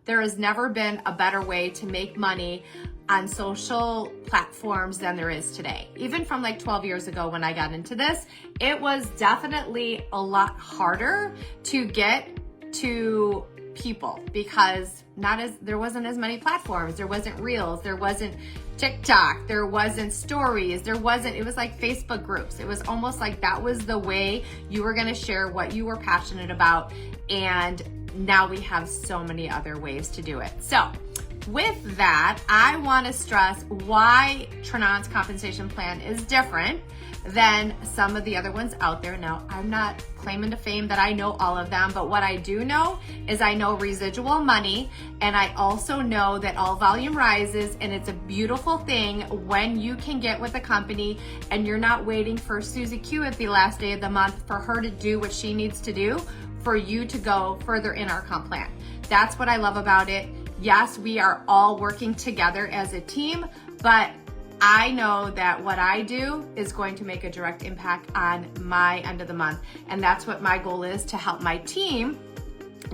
There has never been a better way to make money on social platforms than there is today. Even from like 12 years ago when I got into this, it was definitely a lot harder to get to people because there wasn't as many platforms. There wasn't Reels, there wasn't TikTok, there wasn't stories, it was like Facebook groups. It was almost like that was the way you were gonna share what you were passionate about. And now we have so many other ways to do it. So with that, I want to stress why Trinant's compensation plan is different than some of the other ones out there. Now, I'm not claiming to fame that I know all of them, but what I do know is I know residual money, and I also know that all volume rises, and it's a beautiful thing when you can get with a company and you're not waiting for Susie Q at the last day of the month for her to do what she needs to do for you to go further in our comp plan. That's what I love about it. Yes, we are all working together as a team, but I know that what I do is going to make a direct impact on my end of the month. And that's what my goal is, to help my team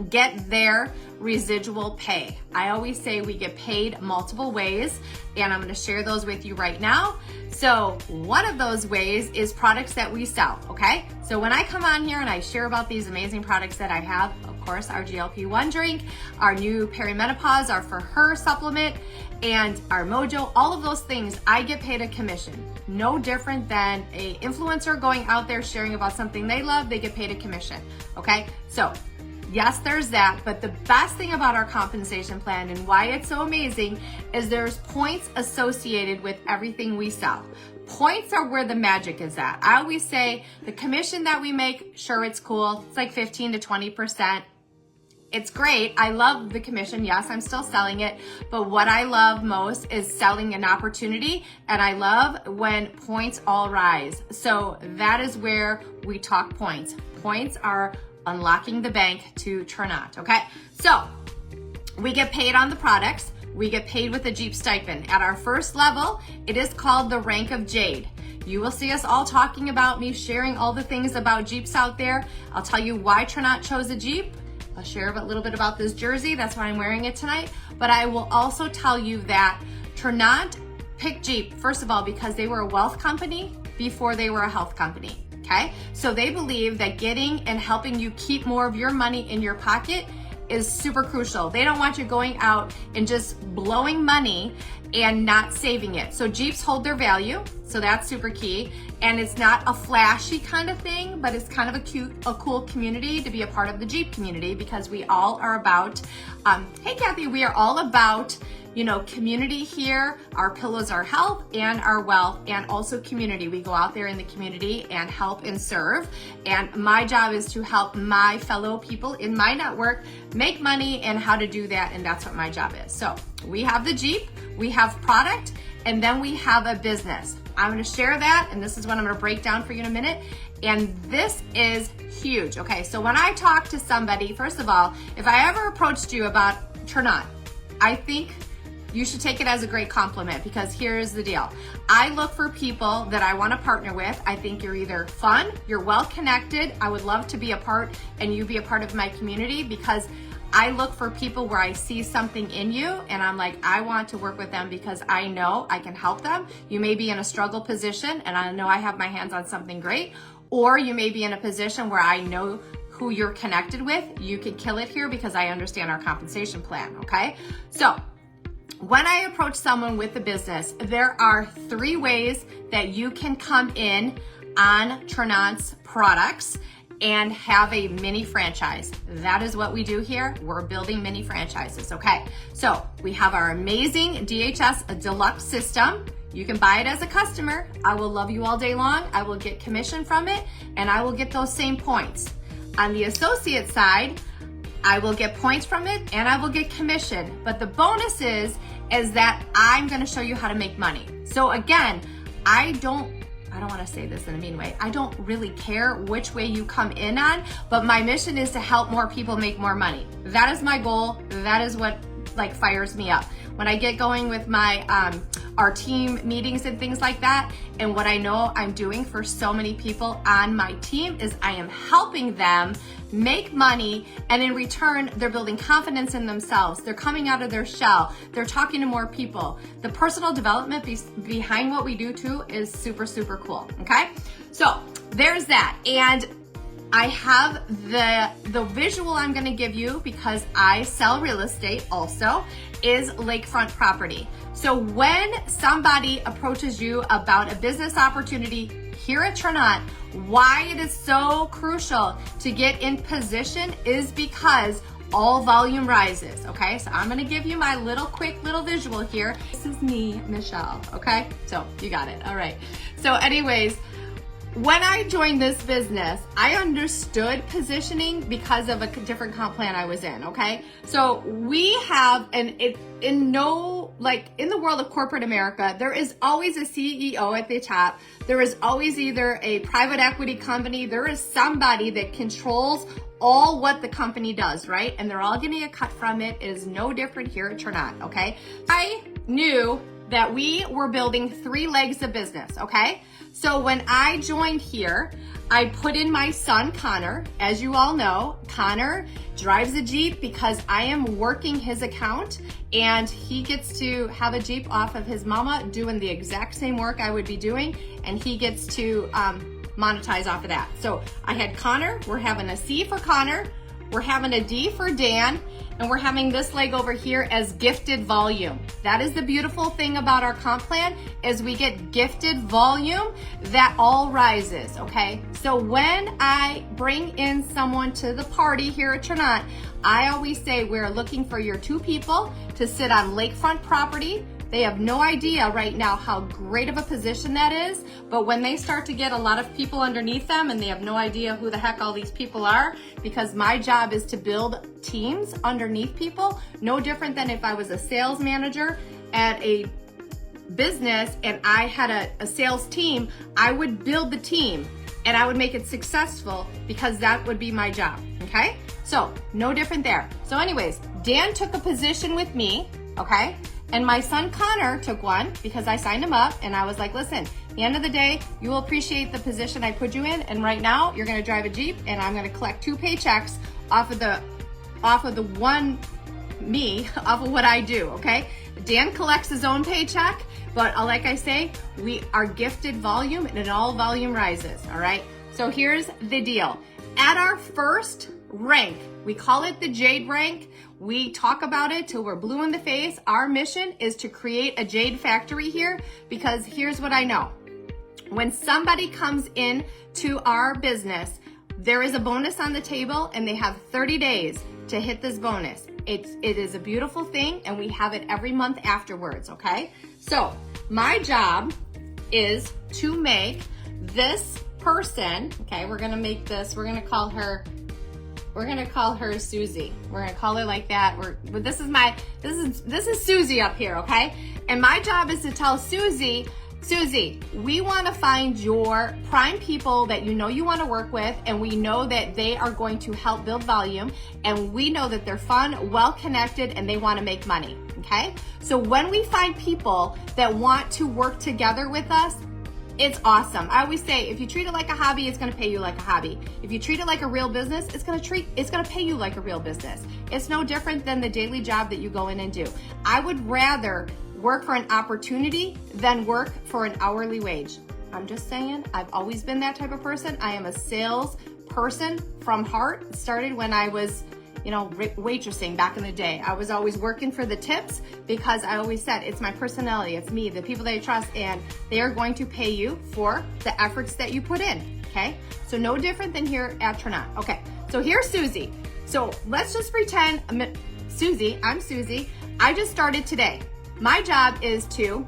get their residual pay. I always say we get paid multiple ways, and I'm going to share those with you right now. So one of those ways is products that we sell, okay? So when I come on here and I share about these amazing products that I have, of course, our GLP-1 drink, our new perimenopause, our For Her supplement, and our Mojo, all of those things, I get paid a commission. No different than an influencer going out there sharing about something they love, they get paid a commission, okay? So yes, there's that, but the best thing about our compensation plan and why it's so amazing is there's points associated with everything we sell. Points are where the magic is at. I always say the commission that we make, sure, it's cool. It's like 15 to 20%. It's great. I love the commission. Yes, I'm still selling it. But what I love most is selling an opportunity. And I love when points all rise. So that is where we talk points. Points are unlocking the bank to Trinant, okay? So we get paid on the products. We get paid with a Jeep stipend. At our first level, it is called the rank of Jade. You will see us all talking about me sharing all the things about Jeeps out there. I'll tell you why Trinant chose a Jeep. I'll share a little bit about this jersey. That's why I'm wearing it tonight. But I will also tell you that Trinant picked Jeep, first of all, because they were a wealth company before they were a health company. Okay, so they believe that getting and helping you keep more of your money in your pocket is super crucial. They don't want you going out and just blowing money and not saving it. So Jeeps hold their value, so that's super key. And it's not a flashy kind of thing, but it's kind of a cool community to be a part of the Jeep community, because we all are about, hey Kathy, we are all about, community here. Our pillows are health and our wealth, and also community. We go out there in the community and help and serve. And my job is to help my fellow people in my network make money and how to do that. And that's what my job is. So we have the Jeep, we have product, and then we have a business. I'm going to share that, and this is what I'm going to break down for you in a minute. And this is huge. Okay, so when I talk to somebody, first of all, if I ever approached you about Trinant, I think you should take it as a great compliment, because here's the deal. I look for people that I want to partner with. I think you're either fun, you're well connected. I would love to be a part and you be a part of my community, because I look for people where I see something in you and I'm like, I want to work with them because I know I can help them. You may be in a struggle position and I know I have my hands on something great, or you may be in a position where I know who you're connected with. You can kill it here because I understand our compensation plan, okay? So when I approach someone with a business, there are 3 ways that you can come in on Trinant's products and have a mini franchise. That is what we do here. We're building mini franchises, okay? So we have our amazing DHS Deluxe system. You can buy it as a customer. I will love you all day long. I will get commission from it, and I will get those same points. On the associate side, I will get points from it and I will get commission. But the bonus is that I'm gonna show you how to make money. So again, I don't want to say this in a mean way. I don't really care which way you come in on, but my mission is to help more people make more money. That is my goal. That is what fires me up. When I get going with my our team meetings and things like that, and what I know I'm doing for so many people on my team is I am helping them make money, and in return, they're building confidence in themselves. They're coming out of their shell. They're talking to more people. The personal development behind what we do too is super, super cool, okay? So there's that. And I have the visual I'm gonna give you, because I sell real estate also, is lakefront property. So when somebody approaches you about a business opportunity here at Trinot, why it is so crucial to get in position is because all volume rises, okay? So I'm gonna give you my quick little visual here. This is me, Michelle, okay? So you got it, all right. So anyways, when I joined this business, I understood positioning because of a different comp plan I was in, okay? So we have, in the world of corporate America, there is always a CEO at the top. There is always either a private equity company. There is somebody that controls all what the company does, right? And they're all getting a cut from it. It is no different here at Trinot, okay? I knew that we were building 3 legs of business, okay? So when I joined here, I put in my son, Connor. As you all know, Connor drives a Jeep because I am working his account, and he gets to have a Jeep off of his mama doing the exact same work I would be doing, and he gets to monetize off of that. So I had Connor, we're having a C for Connor, we're having a D for Dan, and we're having this leg over here as gifted volume. That is the beautiful thing about our comp plan, is we get gifted volume that all rises, okay? So when I bring in someone to the party here at Trinot, I always say we're looking for your 2 people to sit on lakefront property. They have no idea right now how great of a position that is, but when they start to get a lot of people underneath them and they have no idea who the heck all these people are, because my job is to build teams underneath people, no different than if I was a sales manager at a business and I had a sales team, I would build the team and I would make it successful because that would be my job, okay? So no different there. So anyways, Dan took a position with me, okay? And my son Connor took one because I signed him up, and I was like, listen, at the end of the day, you will appreciate the position I put you in, and right now you're gonna drive a Jeep and I'm gonna collect 2 paychecks off of what I do, okay? Dan collects his own paycheck, but like I say, we are gifted volume and it all volume rises, all right? So here's the deal. At our first rank, we call it the Jade rank. We talk about it till we're blue in the face. Our mission is to create a Jade factory here, because here's what I know. When somebody comes in to our business, there is a bonus on the table and they have 30 days to hit this bonus. It is a beautiful thing, and we have it every month afterwards, okay? So my job is to make this person, okay, we're gonna call her Susie. We're gonna call her like that. This is Susie up here, okay? And my job is to tell Susie, we wanna find your prime people that you know you wanna work with, and we know that they are going to help build volume, and we know that they're fun, well-connected, and they wanna make money, okay? So when we find people that want to work together with us, it's awesome. I always say, if you treat it like a hobby, it's gonna pay you like a hobby. If you treat it like a real business, it's gonna pay you like a real business. It's no different than the daily job that you go in and do. I would rather work for an opportunity than work for an hourly wage. I'm just saying, I've always been that type of person. I am a sales person from heart. It started when I was waitressing back in the day. I was always working for the tips because I always said, it's my personality, it's me, the people that I trust, and they are going to pay you for the efforts that you put in, okay? So no different than here at Trinot. Okay, so here's Susie. So let's just pretend I'm Susie. I just started today. My job is to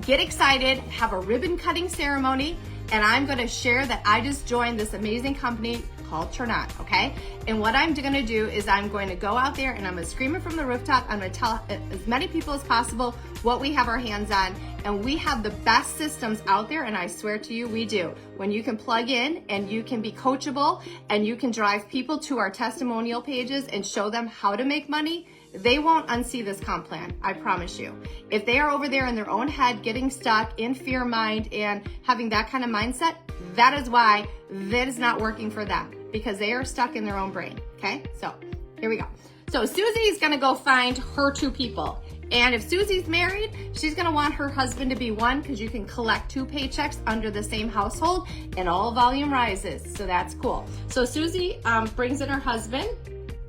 get excited, have a ribbon cutting ceremony, and I'm gonna share that I just joined this amazing company called Trinot, okay? And what I'm gonna do is I'm going to go out there and I'm gonna scream it from the rooftop. I'm gonna tell as many people as possible what we have our hands on, and we have the best systems out there, and I swear to you, we do. When you can plug in and you can be coachable and you can drive people to our testimonial pages and show them how to make money, they won't unsee this comp plan, I promise you. If they are over there in their own head, getting stuck in fear mind and having that kind of mindset, that is why that is not working for them. because they are stuck in their own brain, okay? So here we go. So Susie's gonna go find her 2 people. And if Susie's married, she's gonna want her husband to be one because you can collect 2 paychecks under the same household and all volume rises. So that's cool. So Susie brings in her husband,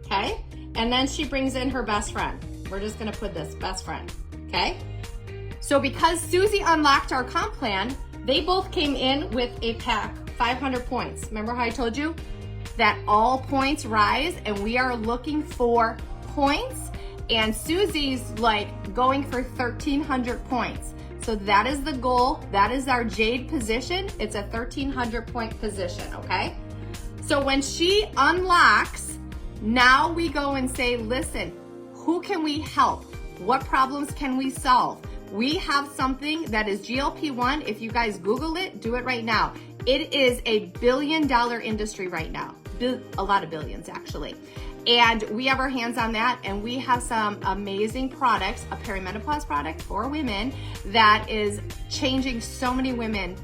okay? And then she brings in her best friend. We're just gonna put this best friend, okay? So because Susie unlocked our comp plan, they both came in with a pack, 500 points. Remember how I told you that all points rise and we are looking for points? And Susie's like going for 1,300 points. So that is the goal. That is our jade position. It's a 1,300 point position, okay? So when she unlocks, now we go and say, listen, who can we help? What problems can we solve? We have something that is GLP-1. If you guys Google it, do it right now. It is a $1 billion industry right now. A lot of billions, actually. And we have our hands on that, and we have some amazing products, a perimenopause product for women that is changing so many women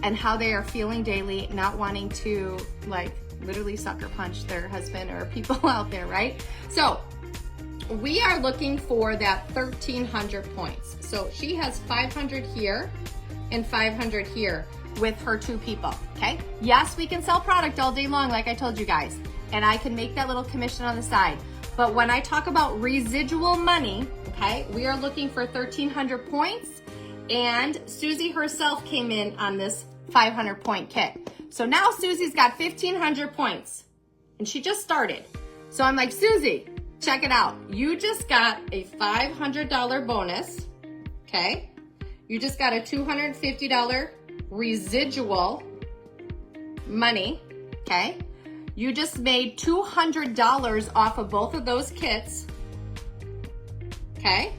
and how they are feeling daily, not wanting to like literally sucker punch their husband or people out there, right? So we are looking for that 1,300 points. So she has 500 here and 500 here with her 2 people, okay? Yes, we can sell product all day long, like I told you guys, and I can make that little commission on the side. But when I talk about residual money, okay, we are looking for 1,300 points, and Susie herself came in on this 500 point kit. So now Susie's got 1,500 points, and she just started. So I'm like, Susie, check it out. You just got a $500 bonus, okay? You just got a $250 residual money, okay? You just made $200 off of both of those kits, okay?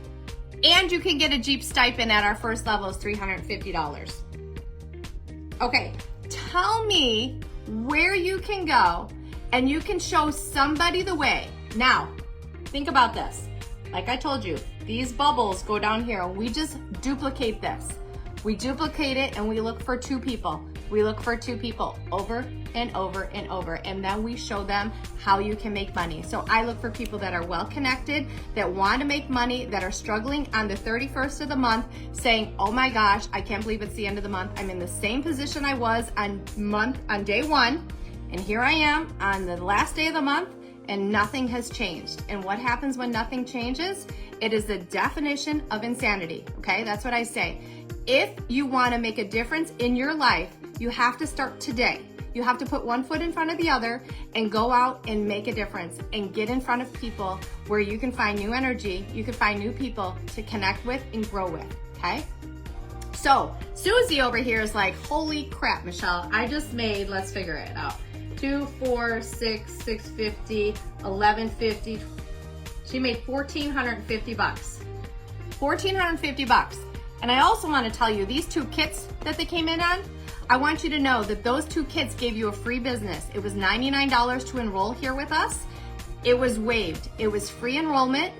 And you can get a Jeep stipend at our first level is $350. Okay, tell me where you can go and you can show somebody the way. Now, think about this. Like I told you, these bubbles go down here and we just duplicate this. We duplicate it and we look for 2 people. We look for 2 people over and over and over, and then we show them how you can make money. So I look for people that are well connected, that want to make money, that are struggling on the 31st of the month, saying, oh my gosh, I can't believe it's the end of the month. I'm in the same position I was on day 1, and here I am on the last day of the month, and nothing has changed. And what happens when nothing changes? It is the definition of insanity, okay? That's what I say. If you want to make a difference in your life, you have to start today. You have to put one foot in front of the other and go out and make a difference and get in front of people where you can find new energy, you can find new people to connect with and grow with, okay? So Susie over here is like, holy crap, Michelle, I just made, let's figure it out, 2, 4, 6, 650, 1150. She made $1,450. $1,450. And I also want to tell you, these 2 kits that they came in on, I want you to know that those 2 kits gave you a free business. It was $99 to enroll here with us. It was waived. It was free enrollment.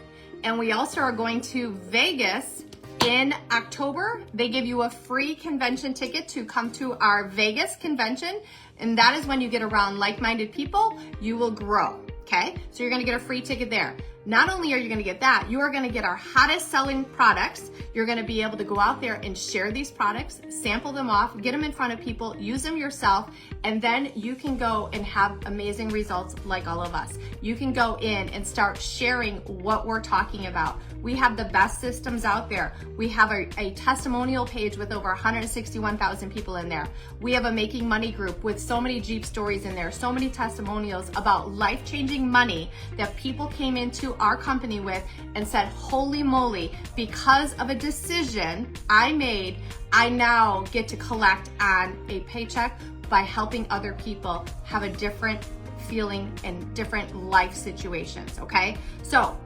And we also are going to Vegas in October. They give you a free convention ticket to come to our Vegas convention. And that is when you get around like-minded people, you will grow, okay? So you're gonna get a free ticket there. Not only are you gonna get that, you are gonna get our hottest selling products. You're gonna be able to go out there and share these products, sample them off, get them in front of people, use them yourself, and then you can go and have amazing results like all of us. You can go in and start sharing what we're talking about. We have the best systems out there. We have a testimonial page with over 161,000 people in there. We have a Making Money group with so many Jeep stories in there, so many testimonials about life-changing money that people came into our company with and said, holy moly, because of a decision I made, I now get to collect on a paycheck by helping other people have a different feeling and different life situations, okay? So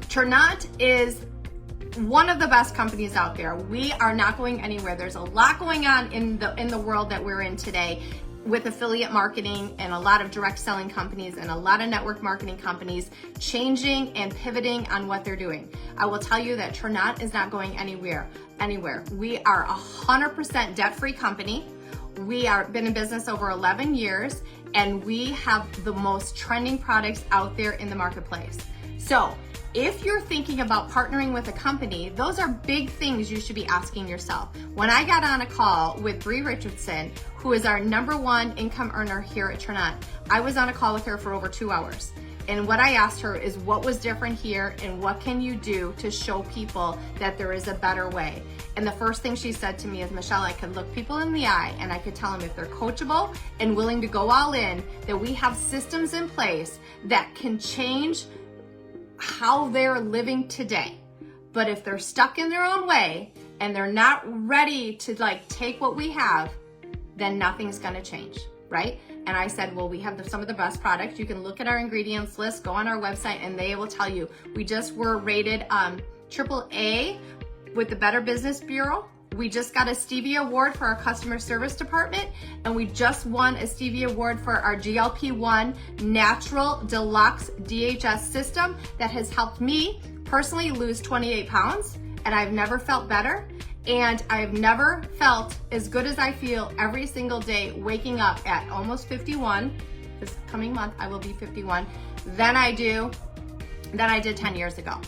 Ternat is one of the best companies out there. We are not going anywhere. There's a lot going on in the world that we're in today with affiliate marketing and a lot of direct selling companies and a lot of network marketing companies changing and pivoting on what they're doing. I will tell you that Ternat is not going anywhere. We are 100% debt-free company. We are been in business over 11 years, and we have the most trending products out there in the marketplace. So if you're thinking about partnering with a company, those are big things you should be asking yourself. When I got on a call with Bree Richardson, who is our #1 income earner here at Trinant, I was on a call with her for over 2 hours. And what I asked her is, what was different here and what can you do to show people that there is a better way? And the first thing she said to me is, Michelle, I could look people in the eye and I could tell them if they're coachable and willing to go all in, that we have systems in place that can change how they're living today. But if they're stuck in their own way and they're not ready to take what we have, then nothing's gonna change, right? And I said, well, we have some of the best products. You can look at our ingredients list, go on our website, and they will tell you. We just were rated AAA with the Better Business Bureau. We just got a Stevie Award for our customer service department, and we just won a Stevie Award for our GLP-1 Natural Deluxe DHS system that has helped me personally lose 28 pounds, and I've never felt better. And I've never felt as good as I feel every single day waking up at almost 51. This coming month, I will be 51. Than I did 10 years ago.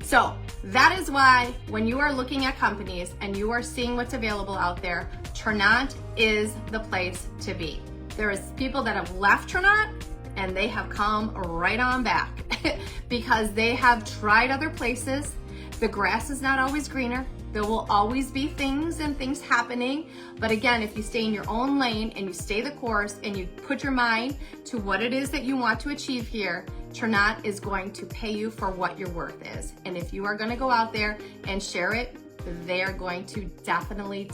So that is why when you are looking at companies and you are seeing what's available out there, Trinant is the place to be. There is people that have left Trinant and they have come right on back because they have tried other places. The grass is not always greener. There will always be things happening. But again, if you stay in your own lane and you stay the course and you put your mind to what it is that you want to achieve here, Trinant is going to pay you for what your worth is. And if you are going to go out there and share it, they are going to definitely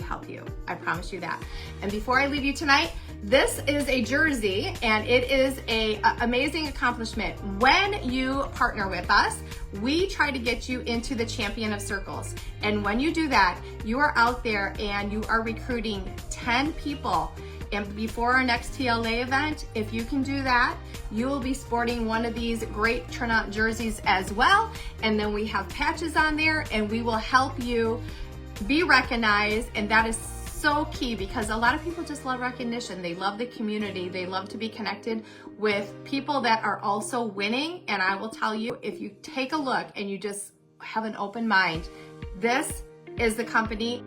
help you. I promise you that. And before I leave you tonight, this is a jersey, and it is an amazing accomplishment. When you partner with us, we try to get you into the Champion of Circles. And when you do that, you are out there and you are recruiting 10 people. And before our next TLA event, if you can do that, you will be sporting one of these great Trinant jerseys as well. And then we have patches on there, and we will help you be recognized. And that is so key because a lot of people just love recognition. They love the community. They love to be connected with people that are also winning. And I will tell you, if you take a look and you just have an open mind, this is the company